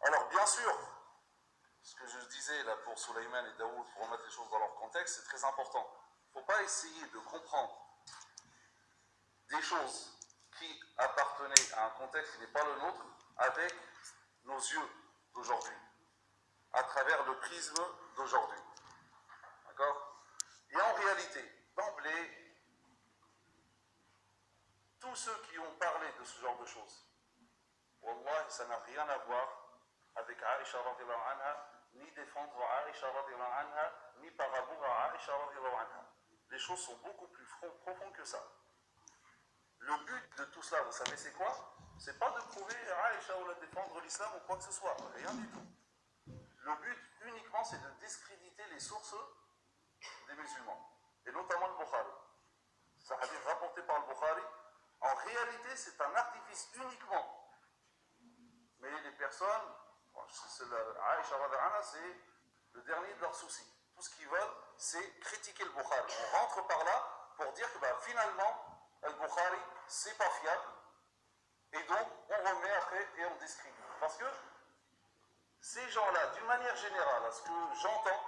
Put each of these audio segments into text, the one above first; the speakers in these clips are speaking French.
Alors, bien sûr, ce que je disais là pour Sulayman et Daoud, pour remettre les choses dans leur contexte, c'est très important. Il ne faut pas essayer de comprendre des choses qui appartenaient à un contexte qui n'est pas le nôtre avec nos yeux d'aujourd'hui, à travers le prisme d'aujourd'hui. D'accord? Et en réalité, d'emblée, tous ceux qui ont parlé de ce genre de choses, Wallah, ça n'a rien à voir avec Aïcha radiallahu anha, ni défendre Aïcha radiallahu anha, ni par rapport à Aïcha radiallahu anha. Les choses sont beaucoup plus profondes que ça. Le but de tout cela, vous savez c'est quoi? C'est pas de prouver Aïcha ou de défendre l'islam ou quoi que ce soit, rien du tout. Le but uniquement c'est de discréditer les sources des musulmans, et notamment le Bukhari. C'est un hadith rapporté par le Bukhari. En réalité, c'est un artifice uniquement. Mais les personnes, Aïcha radiallahu anha, c'est le dernier de leurs soucis. Tout ce qu'ils veulent, c'est critiquer le Bukhari. On rentre par là pour dire que finalement, le Bukhari, c'est pas fiable. Et donc, on remet après et on discrimine. Parce que ces gens-là, d'une manière générale, à ce que j'entends,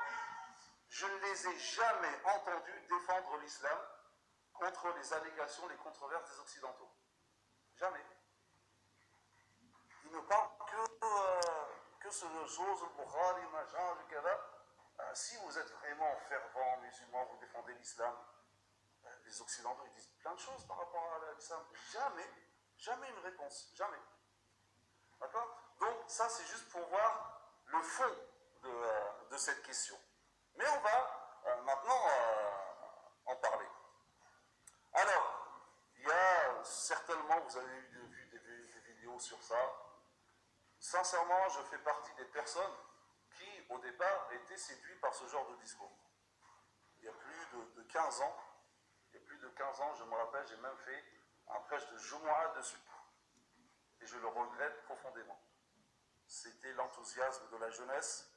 je ne les ai jamais entendus défendre l'islam contre les allégations, les controverses des Occidentaux. Jamais. Ils ne parlent que ce chose, le Bukhari, machin, le kada. Si vous êtes vraiment fervent musulman, vous défendez l'islam, les Occidentaux ils disent plein de choses par rapport à l'islam. Jamais une réponse. Jamais. D'accord? Donc, ça, c'est juste pour voir le fond de cette question. Mais on va maintenant en parler. Alors, il y a certainement, vous avez vu des vidéos sur ça. Sincèrement, je fais partie des personnes qui, au départ, étaient séduites par ce genre de discours. Il y a plus de 15 ans, je me rappelle, j'ai même fait un prêche de Jumu'ah dessus. Et je le regrette profondément. C'était l'enthousiasme de la jeunesse.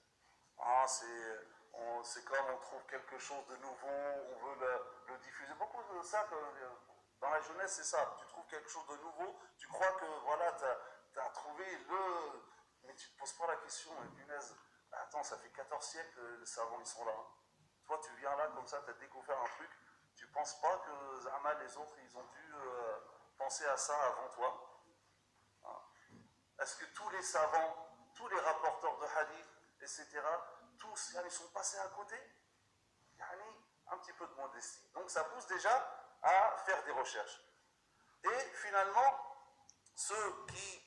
C'est comme on trouve quelque chose de nouveau, on veut le diffuser. Beaucoup de ça, dans la jeunesse, c'est ça. Tu trouves quelque chose de nouveau, tu crois que voilà, tu as trouvé le... Mais tu ne te poses pas la question, punaise, attends, ça fait 14 siècles, les savants, ils sont là. Toi, tu viens là, comme ça, tu as découvert un truc, tu ne penses pas que Zama, les autres, ils ont dû penser à ça avant toi. Est-ce que tous les savants, tous les rapporteurs de hadith, etc., tous, ils sont passés à côté? Un petit peu de modestie. Donc ça pousse déjà à faire des recherches. Et finalement, ceux qui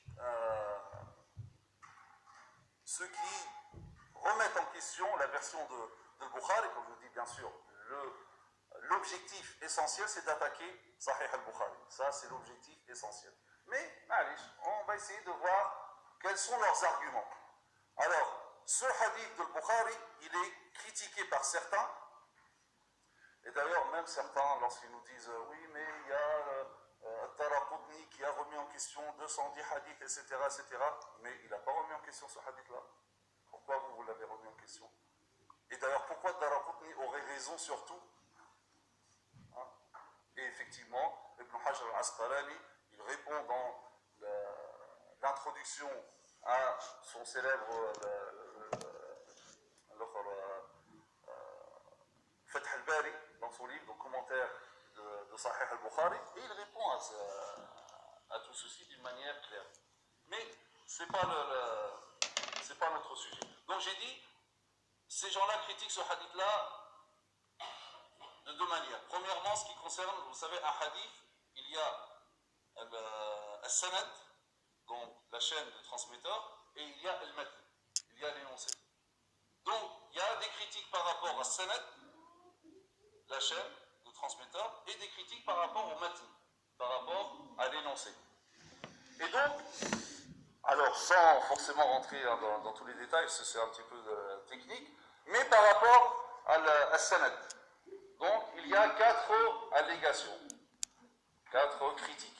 remettent en question la version de Bukhari, comme je vous dis bien sûr, l'objectif essentiel c'est d'attaquer Sahih al-Bukhari. Ça c'est l'objectif essentiel. Mais, allez, on va essayer de voir quels sont leurs arguments. Alors, ce hadith de Bukhari, il est critiqué par certains. Et d'ailleurs, même certains, lorsqu'ils nous disent oui, mais il y a Daraqutni qui a remis en question 210 hadiths, etc., etc., mais il n'a pas remis en question ce hadith-là. Pourquoi vous l'avez remis en question? Et d'ailleurs, pourquoi Daraqutni aurait raison sur tout? Et effectivement, Ibn Hajar al-Asqalani, il répond dans l'introduction à son célèbre Fath al-Bari, dans son livre, donc commentaire de Sahih al-Bukhari, et il répond à tout ceci d'une manière claire. Mais ce n'est pas notre sujet. Donc j'ai dit, ces gens-là critiquent ce hadith-là de deux manières. Premièrement, ce qui concerne, vous savez, un hadith, il y a al-sanad, donc la chaîne de transmetteur, et il y a al-matn, il y a l'énoncé. Donc, il y a des critiques par rapport à sanad, la chaîne de transmetteur, et des critiques par rapport au matn, par rapport à l'énoncé. Et donc, alors sans forcément rentrer dans tous les détails, c'est un petit peu technique, mais par rapport à sanad. Donc, il y a 4 allégations, 4 critiques.